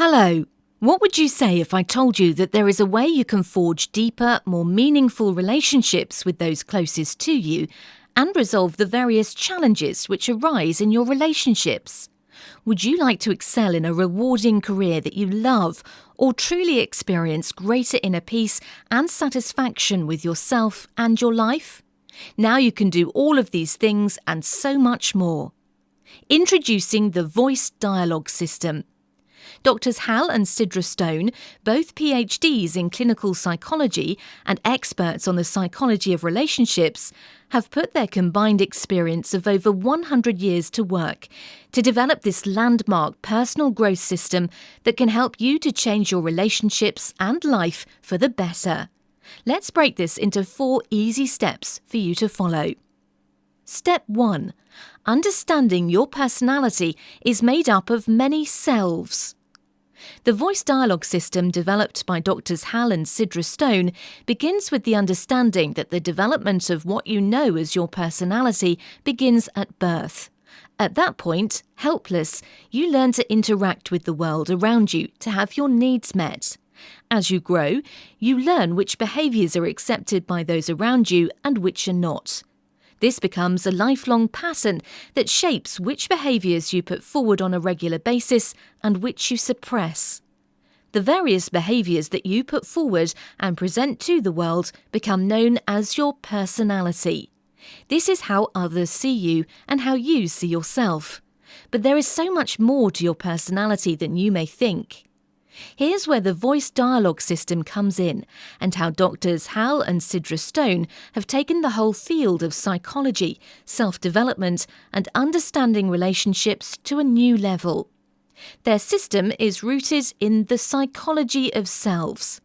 Hello. What would you say if I told you that there is a way you can forge deeper, more meaningful relationships with those closest to you and resolve the various challenges which arise in your relationships? Would you like to excel in a rewarding career that you love or truly experience greater inner peace and satisfaction with yourself and your life? Now you can do all of these things and so much more. Introducing the Voice Dialogue System. Doctors Hal and Sidra Stone, both PhDs in clinical psychology and experts on the psychology of relationships, have put their combined experience of over 100 years to work to develop this landmark personal growth system that can help you to change your relationships and life for the better. Let's break this into 4 easy steps for you to follow. Step 1. Understanding your personality is made up of many selves. The voice dialogue system developed by Doctors Hal and Sidra Stone begins with the understanding that the development of what you know as your personality begins at birth. At that point, helpless, you learn to interact with the world around you to have your needs met. As you grow, you learn which behaviours are accepted by those around you and which are not. This becomes a lifelong pattern that shapes which behaviours you put forward on a regular basis and which you suppress. The various behaviours that you put forward and present to the world become known as your personality. This is how others see you and how you see yourself. But there is so much more to your personality than you may think. Here's where the voice dialogue system comes in and how Doctors Hal and Sidra Stone have taken the whole field of psychology, self-development and understanding relationships to a new level. Their system is rooted in the psychology of selves.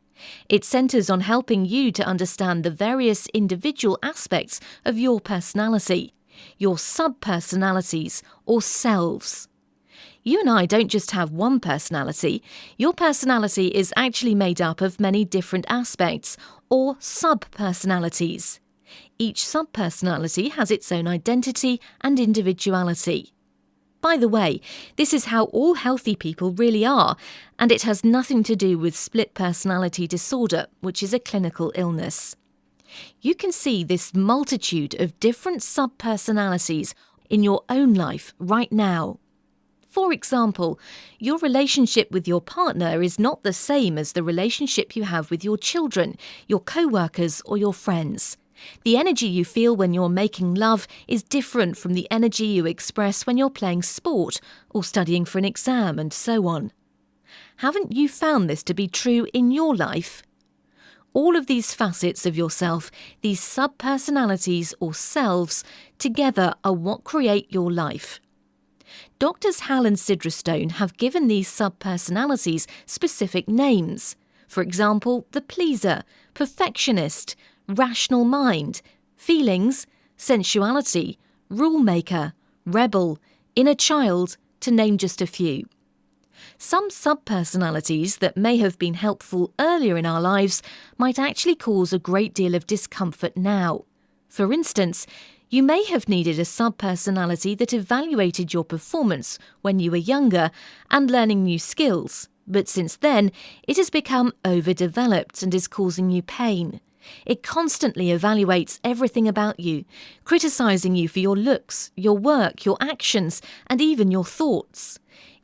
It centres on helping you to understand the various individual aspects of your personality, your sub-personalities or selves. You and I don't just have one personality. Your personality is actually made up of many different aspects, or sub-personalities. Each sub-personality has its own identity and individuality. By the way, this is how all healthy people really are, and it has nothing to do with split personality disorder, which is a clinical illness. You can see this multitude of different sub-personalities in your own life right now. For example, your relationship with your partner is not the same as the relationship you have with your children, your co-workers or your friends. The energy you feel when you're making love is different from the energy you express when you're playing sport or studying for an exam and so on. Haven't you found this to be true in your life? All of these facets of yourself, these sub-personalities or selves, together are what create your life. Doctors Hal and Sidra Stone have given these sub-personalities specific names. For example, the pleaser, perfectionist, rational mind, feelings, sensuality, rule maker, rebel, inner child, to name just a few. Some sub-personalities that may have been helpful earlier in our lives might actually cause a great deal of discomfort now. For instance, you may have needed a sub-personality that evaluated your performance when you were younger and learning new skills, but since then it has become overdeveloped and is causing you pain. It constantly evaluates everything about you, criticising you for your looks, your work, your actions, and even your thoughts.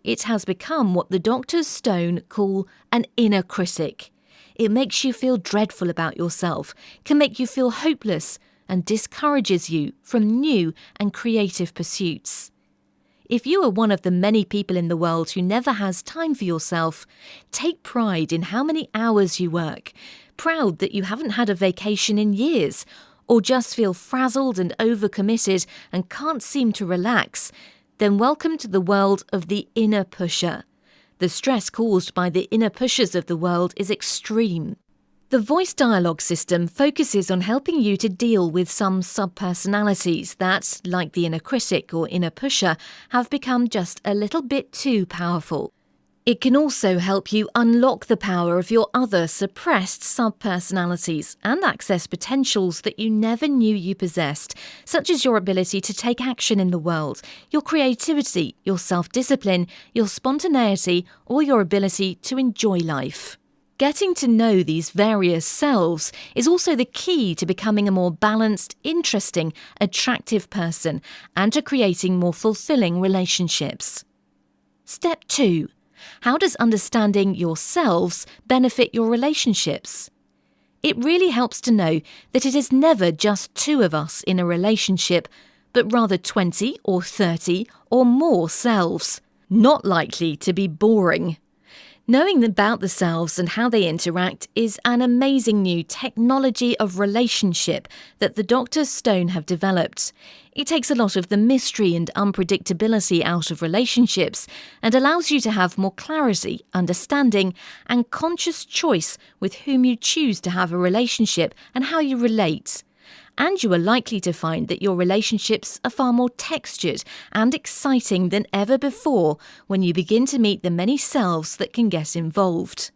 It has become what the Doctors Stone call an inner critic. It makes you feel dreadful about yourself, can make you feel hopeless, and discourages you from new and creative pursuits. If you are one of the many people in the world who never has time for yourself, take pride in how many hours you work, proud that you haven't had a vacation in years, or just feel frazzled and overcommitted and can't seem to relax, then welcome to the world of the inner pusher. The stress caused by the inner pushers of the world is extreme. The voice dialogue system focuses on helping you to deal with some sub-personalities that, like the inner critic or inner pusher, have become just a little bit too powerful. It can also help you unlock the power of your other suppressed subpersonalities and access potentials that you never knew you possessed, such as your ability to take action in the world, your creativity, your self-discipline, your spontaneity, or your ability to enjoy life. Getting to know these various selves is also the key to becoming a more balanced, interesting, attractive person and to creating more fulfilling relationships. Step 2. How does understanding yourselves benefit your relationships? It really helps to know that it is never just two of us in a relationship, but rather 20 or 30 or more selves. Not likely to be boring. Knowing about the selves and how they interact is an amazing new technology of relationship that the Dr. Stone have developed. It takes a lot of the mystery and unpredictability out of relationships and allows you to have more clarity, understanding, and conscious choice with whom you choose to have a relationship and how you relate. And you are likely to find that your relationships are far more textured and exciting than ever before when you begin to meet the many selves that can get involved.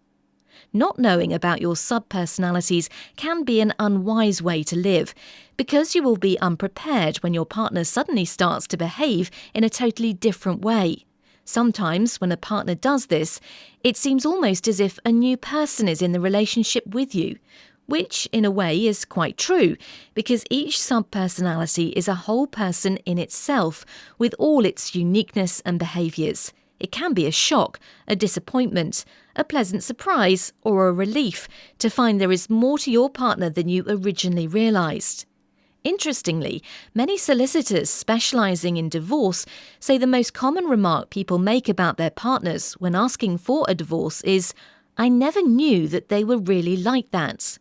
Not knowing about your subpersonalities can be an unwise way to live, because you will be unprepared when your partner suddenly starts to behave in a totally different way. Sometimes, when a partner does this, it seems almost as if a new person is in the relationship with you, which, in a way, is quite true, because each subpersonality is a whole person in itself, with all its uniqueness and behaviours. It can be a shock, a disappointment, a pleasant surprise, or a relief to find there is more to your partner than you originally realised. Interestingly, many solicitors specialising in divorce say the most common remark people make about their partners when asking for a divorce is, "I never knew that they were really like that."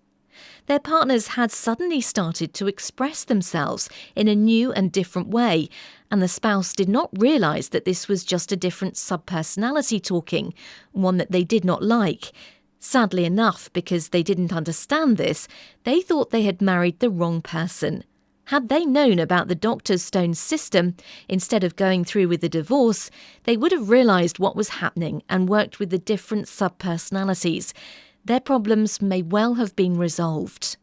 Their partners had suddenly started to express themselves in a new and different way, and the spouse did not realise that this was just a different subpersonality talking, one that they did not like. Sadly enough, because they didn't understand this, they thought they had married the wrong person. Had they known about the Dr. Stone system, instead of going through with the divorce, they would have realised what was happening and worked with the different subpersonalities. Their problems may well have been resolved.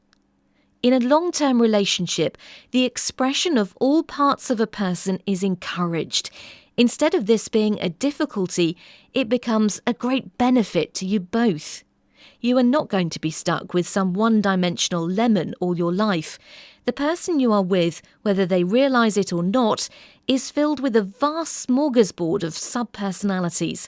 In a long-term relationship, the expression of all parts of a person is encouraged. Instead of this being a difficulty, it becomes a great benefit to you both. You are not going to be stuck with some one-dimensional lemon all your life. The person you are with, whether they realise it or not, is filled with a vast smorgasbord of subpersonalities.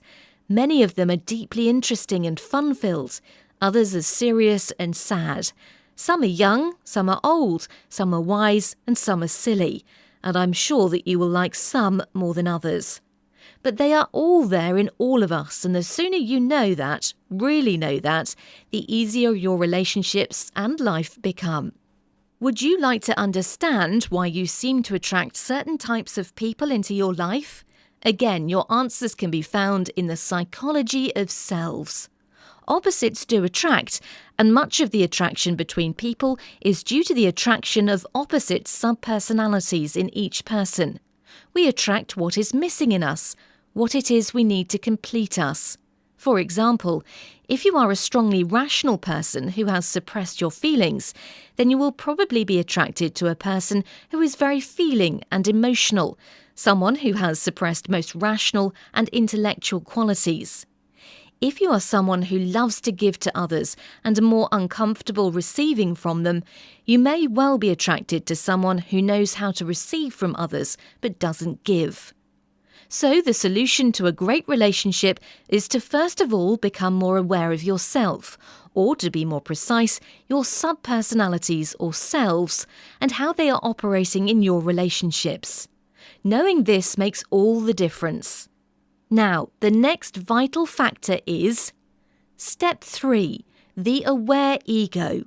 Many of them are deeply interesting and fun-filled. Others are serious and sad. Some are young, some are old, some are wise, and some are silly. And I'm sure that you will like some more than others. But they are all there in all of us, and the sooner you know that, really know that, the easier your relationships and life become. Would you like to understand why you seem to attract certain types of people into your life? Again, your answers can be found in the psychology of selves. Opposites do attract, and much of the attraction between people is due to the attraction of opposite subpersonalities in each person. We attract what is missing in us, what it is we need to complete us. For example, if you are a strongly rational person who has suppressed your feelings, then you will probably be attracted to a person who is very feeling and emotional, someone who has suppressed most rational and intellectual qualities. If you are someone who loves to give to others and are more uncomfortable receiving from them, you may well be attracted to someone who knows how to receive from others but doesn't give. So the solution to a great relationship is to first of all become more aware of yourself, or to be more precise, your subpersonalities or selves, and how they are operating in your relationships. Knowing this makes all the difference. Now, the next vital factor is Step 3, the aware ego.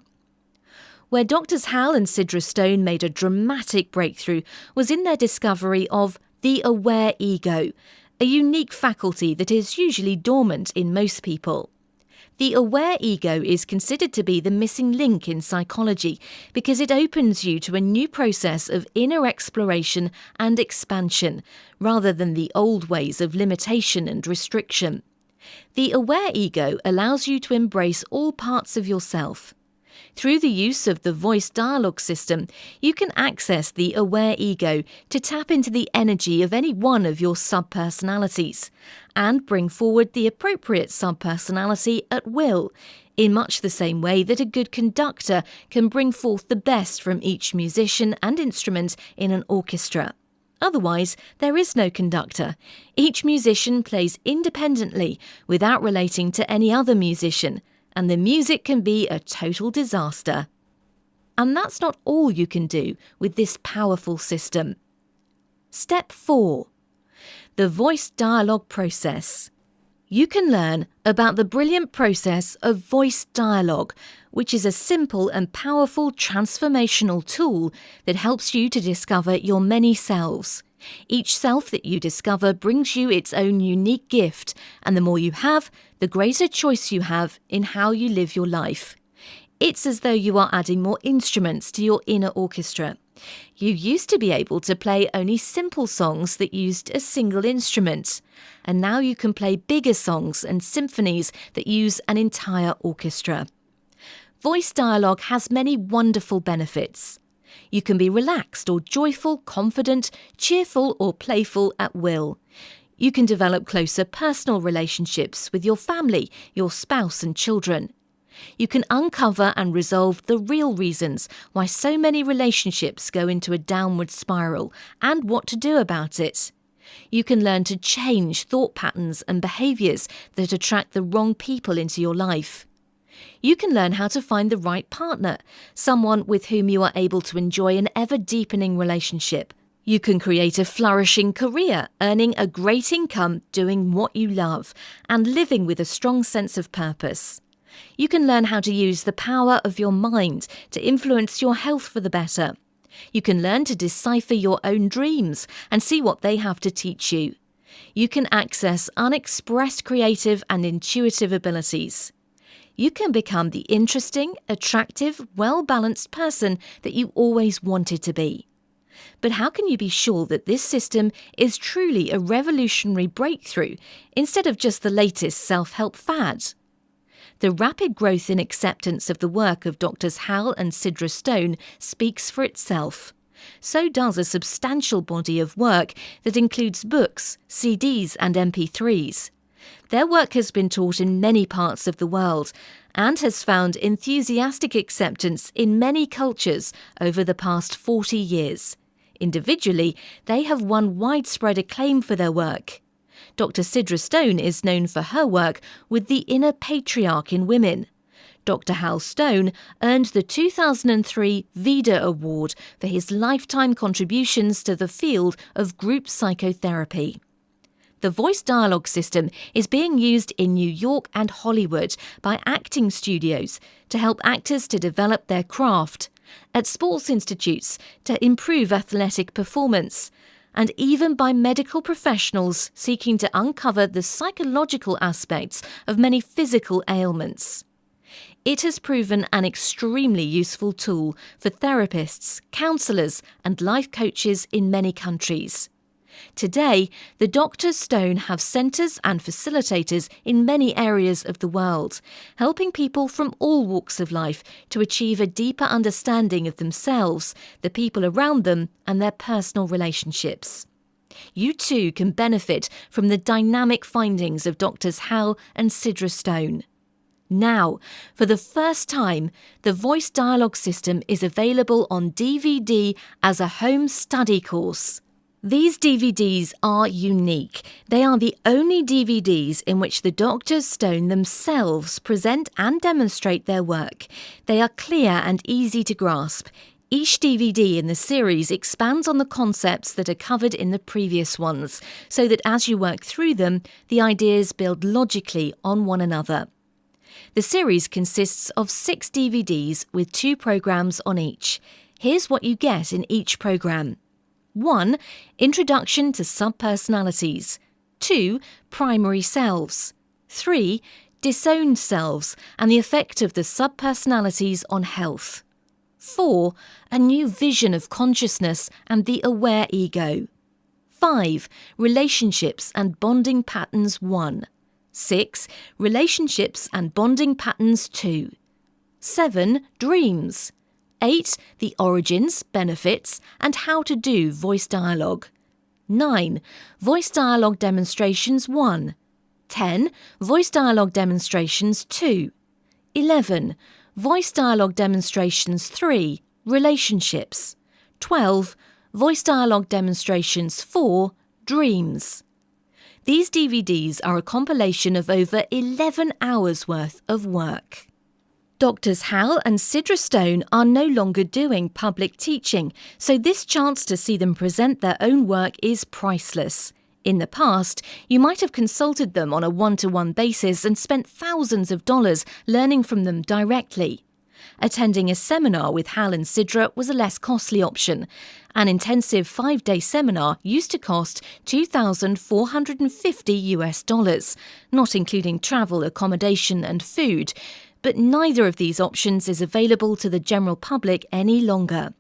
Where Drs. Hal and Sidra Stone made a dramatic breakthrough was in their discovery of the aware ego, a unique faculty that is usually dormant in most people. The aware ego is considered to be the missing link in psychology because it opens you to a new process of inner exploration and expansion, rather than the old ways of limitation and restriction. The aware ego allows you to embrace all parts of yourself. Through the use of the voice dialogue system, you can access the aware ego to tap into the energy of any one of your subpersonalities and bring forward the appropriate subpersonality at will, in much the same way that a good conductor can bring forth the best from each musician and instrument in an orchestra. Otherwise, there is no conductor. Each musician plays independently without relating to any other musician, and the music can be a total disaster. And that's not all you can do with this powerful system. Step 4. The voice dialogue process. You can learn about the brilliant process of voice dialogue, which is a simple and powerful transformational tool that helps you to discover your many selves. Each self that you discover brings you its own unique gift, and the more you have, the greater choice you have in how you live your life. It's as though you are adding more instruments to your inner orchestra. You used to be able to play only simple songs that used a single instrument, and now you can play bigger songs and symphonies that use an entire orchestra. Voice dialogue has many wonderful benefits. You can be relaxed or joyful, confident, cheerful or playful at will. You can develop closer personal relationships with your family, your spouse and children. You can uncover and resolve the real reasons why so many relationships go into a downward spiral and what to do about it. You can learn to change thought patterns and behaviours that attract the wrong people into your life. You can learn how to find the right partner, someone with whom you are able to enjoy an ever-deepening relationship. You can create a flourishing career, earning a great income, doing what you love, and living with a strong sense of purpose. You can learn how to use the power of your mind to influence your health for the better. You can learn to decipher your own dreams and see what they have to teach you. You can access unexpressed creative and intuitive abilities. You can become the interesting, attractive, well-balanced person that you always wanted to be. But how can you be sure that this system is truly a revolutionary breakthrough instead of just the latest self-help fad? The rapid growth in acceptance of the work of Drs. Hal and Sidra Stone speaks for itself. So does a substantial body of work that includes books, CDs and MP3s. Their work has been taught in many parts of the world and has found enthusiastic acceptance in many cultures over the past 40 years. Individually, they have won widespread acclaim for their work. Dr. Sidra Stone is known for her work with the inner patriarch in women. Dr. Hal Stone earned the 2003 VEDA Award for his lifetime contributions to the field of group psychotherapy. The voice dialogue system is being used in New York and Hollywood by acting studios to help actors to develop their craft, at sports institutes to improve athletic performance, and even by medical professionals seeking to uncover the psychological aspects of many physical ailments. It has proven an extremely useful tool for therapists, counsellors and life coaches in many countries. Today, the Dr. Stone have centres and facilitators in many areas of the world, helping people from all walks of life to achieve a deeper understanding of themselves, the people around them and their personal relationships. You too can benefit from the dynamic findings of Drs. Hal and Sidra Stone. Now, for the first time, the voice dialogue system is available on DVD as a home study course. These DVDs are unique. They are the only DVDs in which the Drs. Stone themselves present and demonstrate their work. They are clear and easy to grasp. Each DVD in the series expands on the concepts that are covered in the previous ones, so that as you work through them, the ideas build logically on one another. The series consists of 6 DVDs with 2 programmes on each. Here's what you get in each programme. 1. Introduction to subpersonalities. 2. Primary selves. 3. Disowned selves and the effect of the subpersonalities on health. 4. A new vision of consciousness and the aware ego. 5. Relationships and bonding patterns 1. 6. Relationships and bonding patterns 2. 7. Dreams. 8. The origins, benefits, and how to do voice dialogue. 9. Voice dialogue demonstrations 1. 10. Voice dialogue demonstrations 2. 11. Voice dialogue demonstrations 3. Relationships. 12. Voice dialogue demonstrations 4. Dreams. These DVDs are a compilation of over 11 hours worth of work. Doctors Hal and Sidra Stone are no longer doing public teaching, so this chance to see them present their own work is priceless. In the past, you might have consulted them on a one-to-one basis and spent thousands of dollars learning from them directly. Attending a seminar with Hal and Sidra was a less costly option. An intensive 5-day seminar used to cost $2,450, not including travel, accommodation and food, but neither of these options is available to the general public any longer.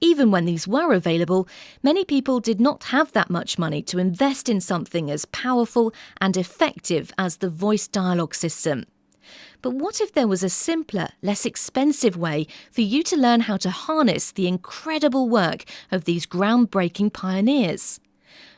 Even when these were available, many people did not have that much money to invest in something as powerful and effective as the voice dialogue system. But what if there was a simpler, less expensive way for you to learn how to harness the incredible work of these groundbreaking pioneers?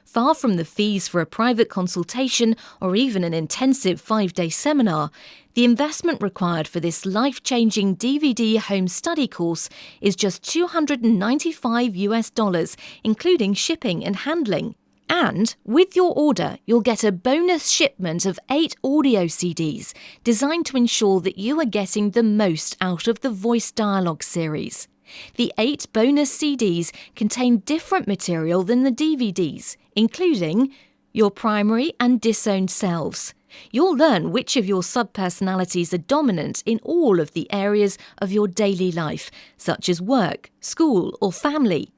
Far from the fees for a private consultation or even an intensive 5-day seminar, the investment required for this life-changing DVD home study course is just $295, including shipping and handling. And with your order, you'll get a bonus shipment of 8 audio CDs designed to ensure that you are getting the most out of the Voice Dialogue series. The 8 bonus CDs contain different material than the DVDs, including your primary and disowned selves. You'll learn which of your subpersonalities are dominant in all of the areas of your daily life, such as work, school, or family.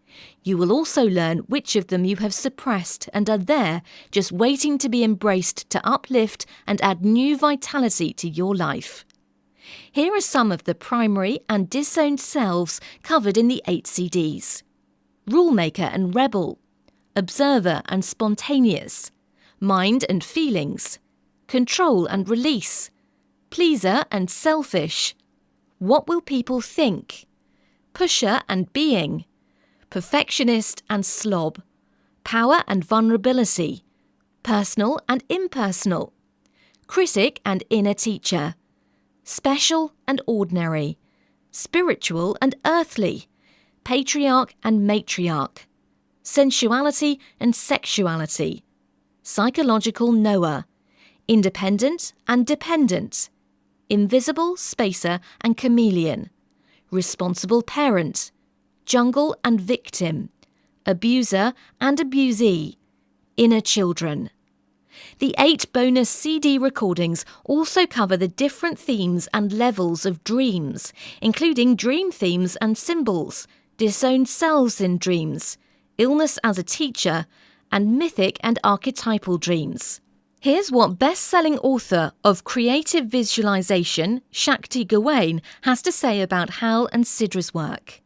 You will also learn which of them you have suppressed and are there, just waiting to be embraced to uplift and add new vitality to your life. Here are some of the primary and disowned selves covered in the 8 CDs. Rulemaker and rebel, observer and spontaneous, mind and feelings, control and release, pleaser and selfish, what will people think, pusher and being, perfectionist and slob, power and vulnerability, personal and impersonal, critic and inner teacher, special and ordinary, spiritual and earthly, patriarch and matriarch, sensuality and sexuality, psychological knower, independent and dependent, invisible spacer and chameleon, responsible parent, jungle and victim, abuser and abusee, inner children. The 8 bonus CD recordings also cover the different themes and levels of dreams, including dream themes and symbols, disowned selves in dreams, illness as a teacher, and mythic and archetypal dreams. Here's what best-selling author of Creative Visualization, Shakti Gawain, has to say about Hal and Sidra's work.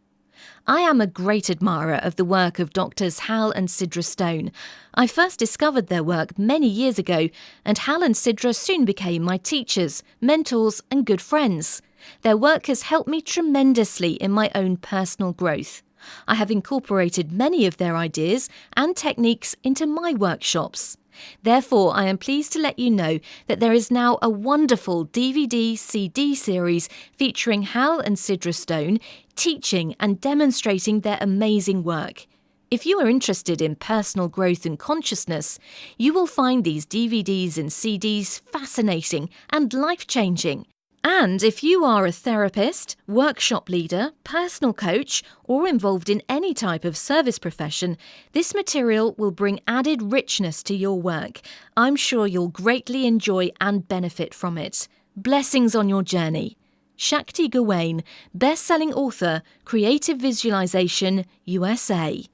I am a great admirer of the work of Doctors Hal and Sidra Stone. I first discovered their work many years ago, and Hal and Sidra soon became my teachers, mentors, and good friends. Their work has helped me tremendously in my own personal growth. I have incorporated many of their ideas and techniques into my workshops. Therefore, I am pleased to let you know that there is now a wonderful DVD-CD series featuring Hal and Sidra Stone teaching and demonstrating their amazing work. If you are interested in personal growth and consciousness, you will find these DVDs and CDs fascinating and life-changing. And if you are a therapist, workshop leader, personal coach, or involved in any type of service profession, this material will bring added richness to your work. I'm sure you'll greatly enjoy and benefit from it. Blessings on your journey. Shakti Gawain, best-selling author, Creative Visualization, USA.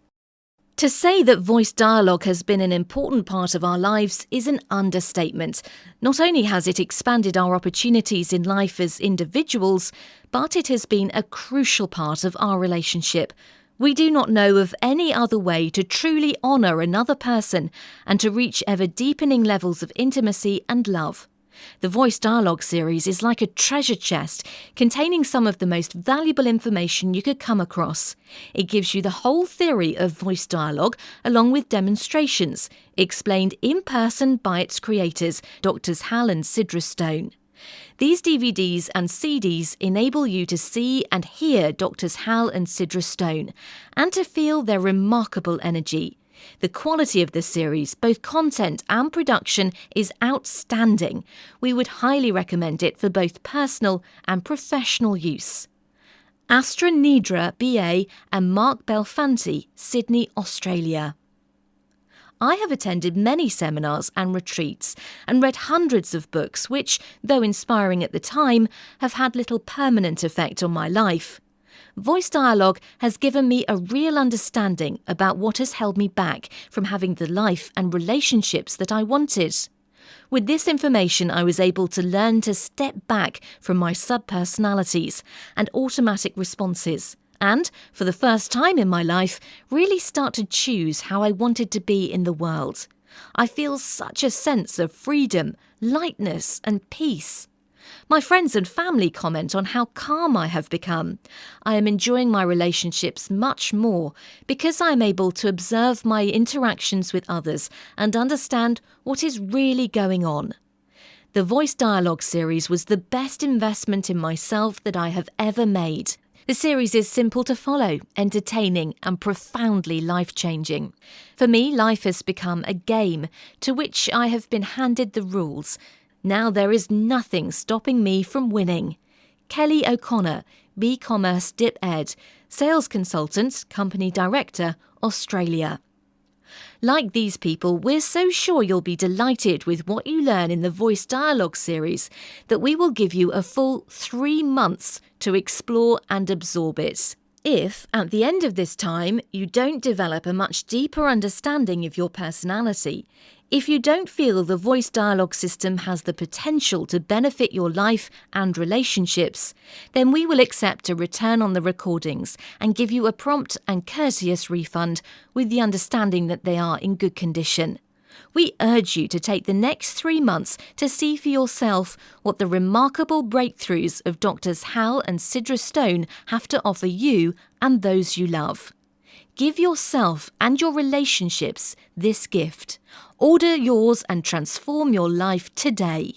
To say that voice dialogue has been an important part of our lives is an understatement. Not only has it expanded our opportunities in life as individuals, but it has been a crucial part of our relationship. We do not know of any other way to truly honour another person and to reach ever deepening levels of intimacy and love. The Voice Dialogue series is like a treasure chest containing some of the most valuable information you could come across. It gives you the whole theory of voice dialogue along with demonstrations, explained in person by its creators, Drs. Hal and Sidra Stone. These DVDs and CDs enable you to see and hear Drs. Hal and Sidra Stone and to feel their remarkable energy. The quality of the series, both content and production, is outstanding. We would highly recommend it for both personal and professional use. Astra Nidra, BA, and Mark Belfanti, Sydney, Australia. I have attended many seminars and retreats and read hundreds of books which, though inspiring at the time, have had little permanent effect on my life. Voice Dialogue has given me a real understanding about what has held me back from having the life and relationships that I wanted. With this information, I was able to learn to step back from my subpersonalities and automatic responses, and, for the first time in my life, really start to choose how I wanted to be in the world. I feel such a sense of freedom, lightness and peace. My friends and family comment on how calm I have become. I am enjoying my relationships much more because I am able to observe my interactions with others and understand what is really going on. The Voice Dialogue series was the best investment in myself that I have ever made. The series is simple to follow, entertaining and profoundly life-changing. For me, life has become a game to which I have been handed the rules. Now there is nothing stopping me from winning. Kelly O'Connor, B-Commerce Dip Ed, Sales Consultant, Company Director, Australia. Like these people, we're so sure you'll be delighted with what you learn in the Voice Dialogue series that we will give you a full 3 months to explore and absorb it. If, at the end of this time, you don't develop a much deeper understanding of your personality, if you don't feel the Voice Dialogue system has the potential to benefit your life and relationships, then we will accept a return on the recordings and give you a prompt and courteous refund with the understanding that they are in good condition. We urge you to take the next 3 months to see for yourself what the remarkable breakthroughs of Drs. Hal and Sidra Stone have to offer you and those you love. Give yourself and your relationships this gift. Order yours and transform your life today.